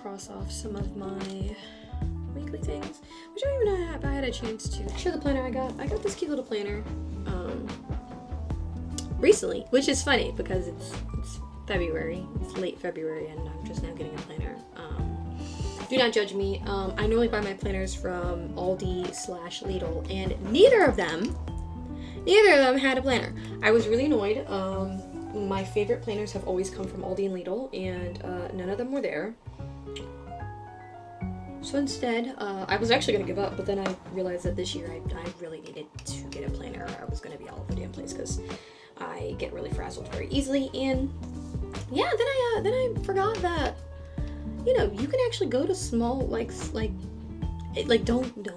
cross off some of my weekly things, which I don't even know if I had a chance to show the planner I got. I got this cute little planner recently, which is funny because it's February. It's late February and I'm just now getting a planner. Do not judge me. I normally buy my planners from Aldi/Lidl, and neither of them had a planner. I was really annoyed. My favorite planners have always come from Aldi and Lidl, and none of them were there. So instead, I was actually going to give up, but then I realized that this year I really needed to get a planner. I was going to be all over the damn place because I get really frazzled very easily. And yeah, then I forgot that, you know, you can actually go to small, don't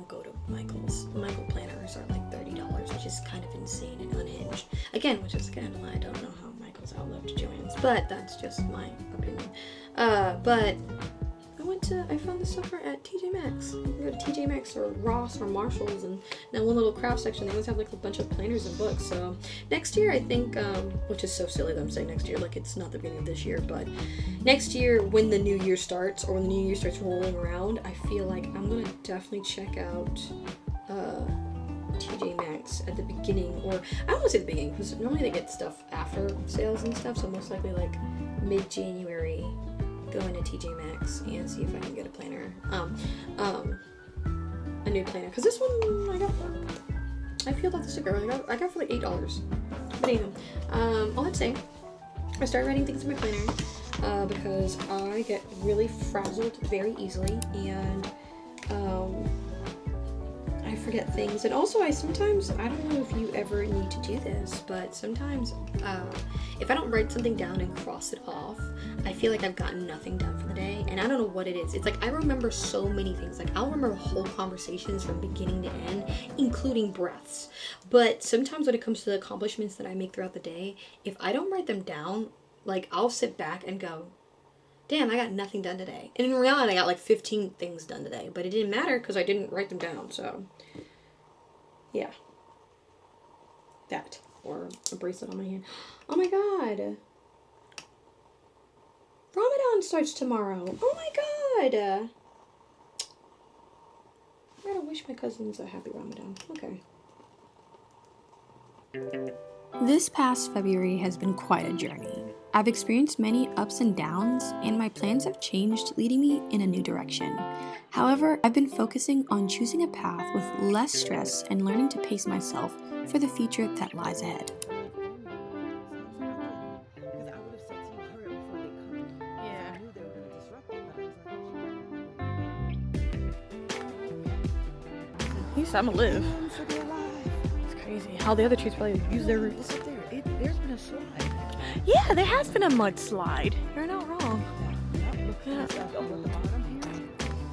go to Michael's. Michael planners are like $30, which is kind of insane and unhinged. Again, which is kind of why I don't know how Michael's outlived Joann's, but that's just my opinion. But I found this stuff at TJ Maxx. You can go to TJ Maxx or Ross or Marshall's, and now one little craft section, they always have like a bunch of planners and books. So next year, I think, which is so silly that I'm saying next year, like it's not the beginning of this year, but next year when the new year starts, or when the new year starts rolling around, I feel like I'm gonna definitely check out TJ Maxx at the beginning, or I don't want to say the beginning because normally they get stuff after sales and stuff, so most likely like mid-January. Go into TJ Maxx and see if I can get a planner, a new planner, because this one I peeled off the sticker. I got for like $8. But anyway, all that saying, I started writing things in my planner because I get really frazzled very easily, and I forget things. And also I don't know if you ever need to do this, but sometimes if I don't write something down and cross it off, I feel like I've gotten nothing done for the day, and I don't know what it is. It's like I remember so many things. Like I'll remember whole conversations from beginning to end, including breaths. But sometimes when it comes to the accomplishments that I make throughout the day, if I don't write them down, like I'll sit back and go, damn, I got nothing done today. And in reality, I got like 15 things done today, but it didn't matter because I didn't write them down. So yeah, that, or a bracelet on my hand. Oh my god, Ramadan starts tomorrow. Oh my god, I gotta wish my cousins a happy Ramadan. Okay. This past February has been quite a journey. I've experienced many ups and downs, and my plans have changed, leading me in a new direction. However, I've been focusing on choosing a path with less stress and learning to pace myself for the future that lies ahead. I'm gonna live. It's crazy how the other trees probably use their roots. There's been a slide. Yeah, there has been a mudslide. You're not wrong. Yeah.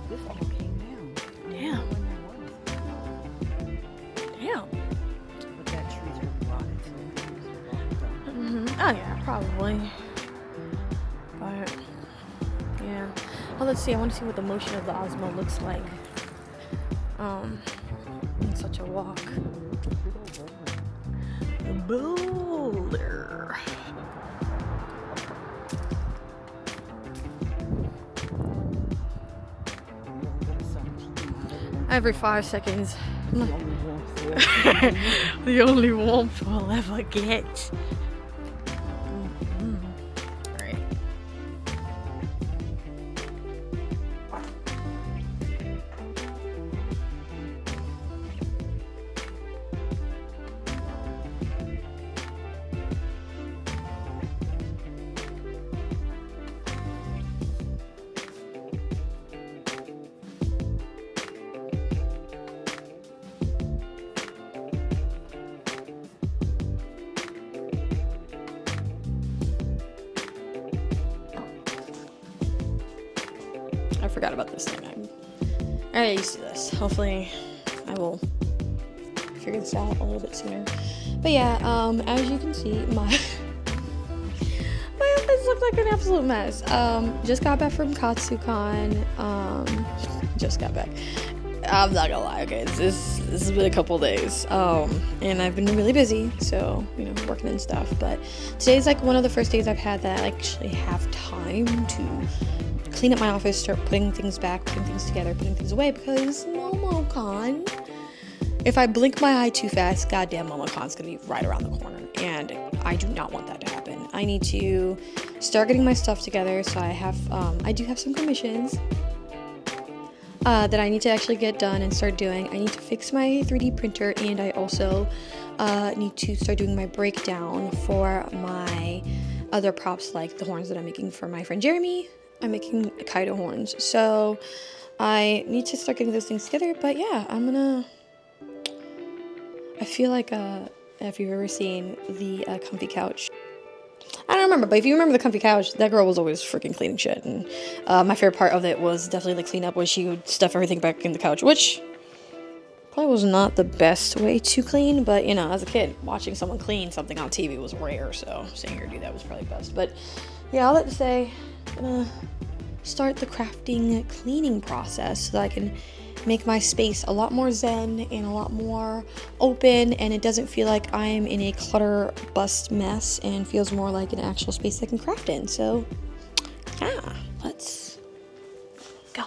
This all came down. Damn. Damn. But that tree's been rotted. Oh yeah, probably. But yeah. Oh, let's see. I want to see what the motion of the Osmo looks like. In such a walk. A boulder. Every 5 seconds. The only warmth we'll ever get. Alright. I forgot about this thing. I used to do this. Hopefully I will figure this out a little bit sooner. But yeah, as you can see, my outfits look like an absolute mess. Just got back from Katsu Con. Just got back. I'm not gonna lie, okay, this this has been a couple days, and I've been really busy, so, you know, working and stuff, but today's like one of the first days I've had that I actually have time to clean up my office, start putting things back, putting things together, putting things away, because MomoCon, if I blink my eye too fast, goddamn MomoCon's gonna be right around the corner, and I do not want that to happen. I need to start getting my stuff together, so I do have some commissions that I need to actually get done and start doing. I need to fix my 3D printer, and I also need to start doing my breakdown for my other props, like the horns that I'm making for my friend Jeremy. I'm making Kaido horns, so I need to start getting those things together. But yeah, I feel like if you've ever seen the comfy couch, I don't remember, but if you remember the comfy couch, that girl was always freaking cleaning shit, and my favorite part of it was definitely the cleanup, where she would stuff everything back in the couch, which probably was not the best way to clean, but, you know, as a kid, watching someone clean something on TV was rare, so seeing her do that was probably best. But yeah, all that to say, I'm gonna start the crafting cleaning process so that I can make my space a lot more zen and a lot more open, and it doesn't feel like I'm in a clutter bust mess, and feels more like an actual space I can craft in. So yeah, let's go.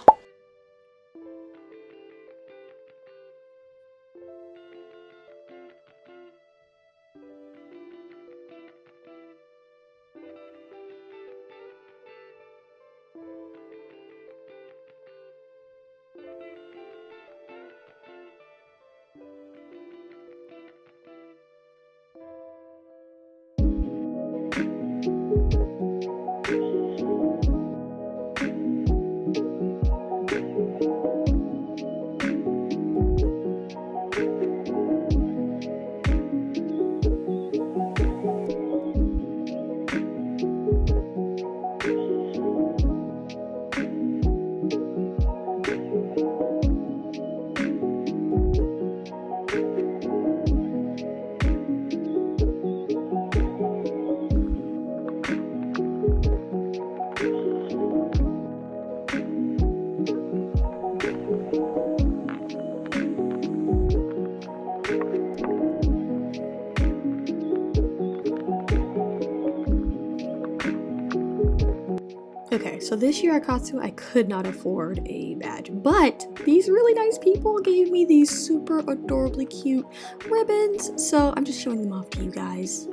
Okay, so this year at Katsu, I could not afford a badge, but these really nice people gave me these super adorably cute ribbons, so I'm just showing them off to you guys.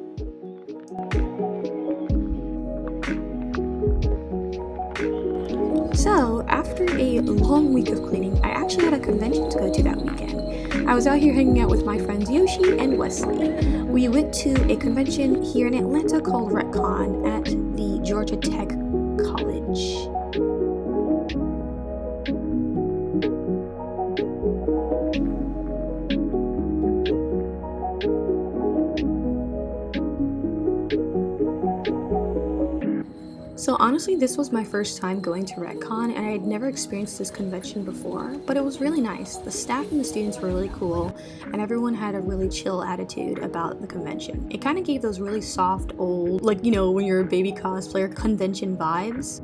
So, after a long week of cleaning, I actually had a convention to go to that weekend. I was out here hanging out with my friends Yoshi and Wesley. We went to a convention here in Atlanta called Wreckcon at the Georgia Tech College. So honestly, this was my first time going to Wreckcon, and I had never experienced this convention before, but it was really nice. The staff and the students were really cool, and everyone had a really chill attitude about the convention. It kind of gave those really soft, old, like, you know, when you're a baby cosplayer convention vibes.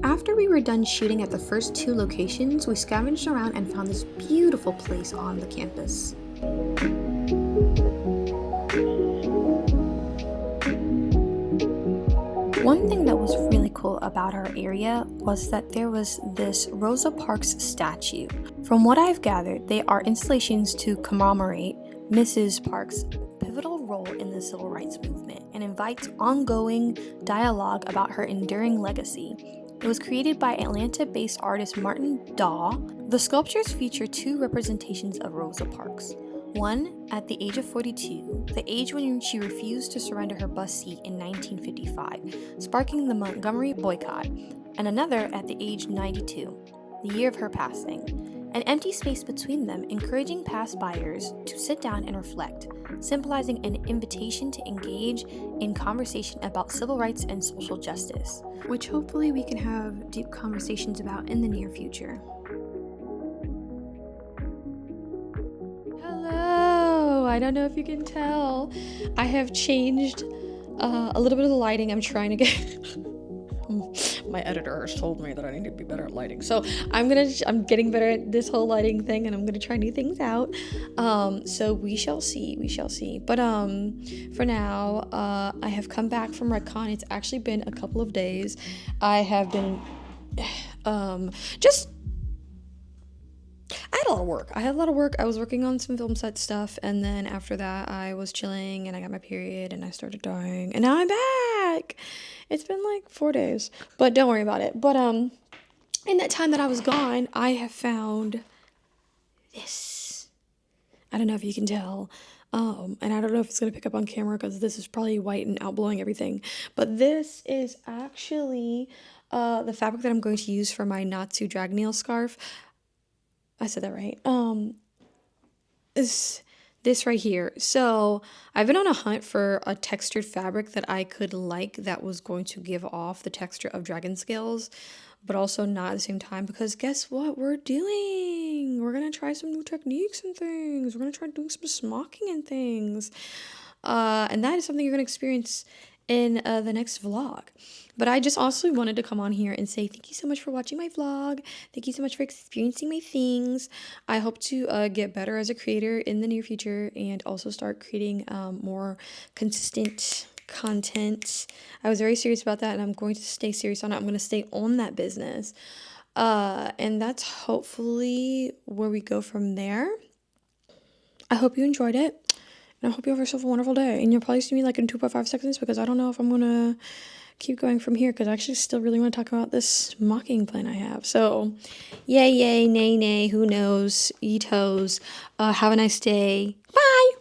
After we were done shooting at the first two locations, we scavenged around and found this beautiful place on the campus. One thing that was really cool about our area was that there was this Rosa Parks statue. From what I've gathered, they are installations to commemorate Mrs. Parks' pivotal role in the civil rights movement and invites ongoing dialogue about her enduring legacy. It was created by Atlanta-based artist Martin Daw. The sculptures feature two representations of Rosa Parks. One at the age of 42, the age when she refused to surrender her bus seat in 1955, sparking the Montgomery boycott, and another at the age 92, the year of her passing. an empty space between them, encouraging past buyers to sit down and reflect, symbolizing an invitation to engage in conversation about civil rights and social justice, which hopefully we can have deep conversations about in the near future. Hello! I don't know if you can tell. I have changed a little bit of the lighting. I'm trying to get... My editor has told me that I need to be better at lighting. So I'm getting better at this whole lighting thing, and I'm gonna try new things out. So we shall see. But for now, I have come back from Wreckcon. It's actually been a couple of days. I have been just I had a lot of work. I was working on some film set stuff, and then after that I was chilling and I got my period and I started dying, and now I'm back. It's been like 4 days, but don't worry about it. But in that time that I was gone, I have found this. I don't know if you can tell. And I don't know if it's going to pick up on camera because this is probably white and outblowing everything. But this is actually the fabric that I'm going to use for my Natsu drag nail scarf. I said that right. Is this right here. So I've been on a hunt for a textured fabric that I could like that was going to give off the texture of dragon scales, but also not at the same time, because guess what we're doing? We're going to try some new techniques and things. We're going to try doing some smocking and things. And that is something you're going to experience in the next vlog. But I just also wanted to come on here and say thank you so much for watching my vlog. Thank you so much for experiencing my things. I hope to get better as a creator in the near future and also start creating more consistent content. I was very serious about that, and I'm going to stay serious on it. I'm going to stay on that business. And that's hopefully where we go from there. I hope you enjoyed it. And I hope you have yourself a wonderful day. And you'll probably see me like in 2.5 seconds because I don't know if I'm going to keep going from here because I actually still really want to talk about this mocking plan I have. So, yay, nay, nay, who knows, eat toes. Have a nice day. Bye!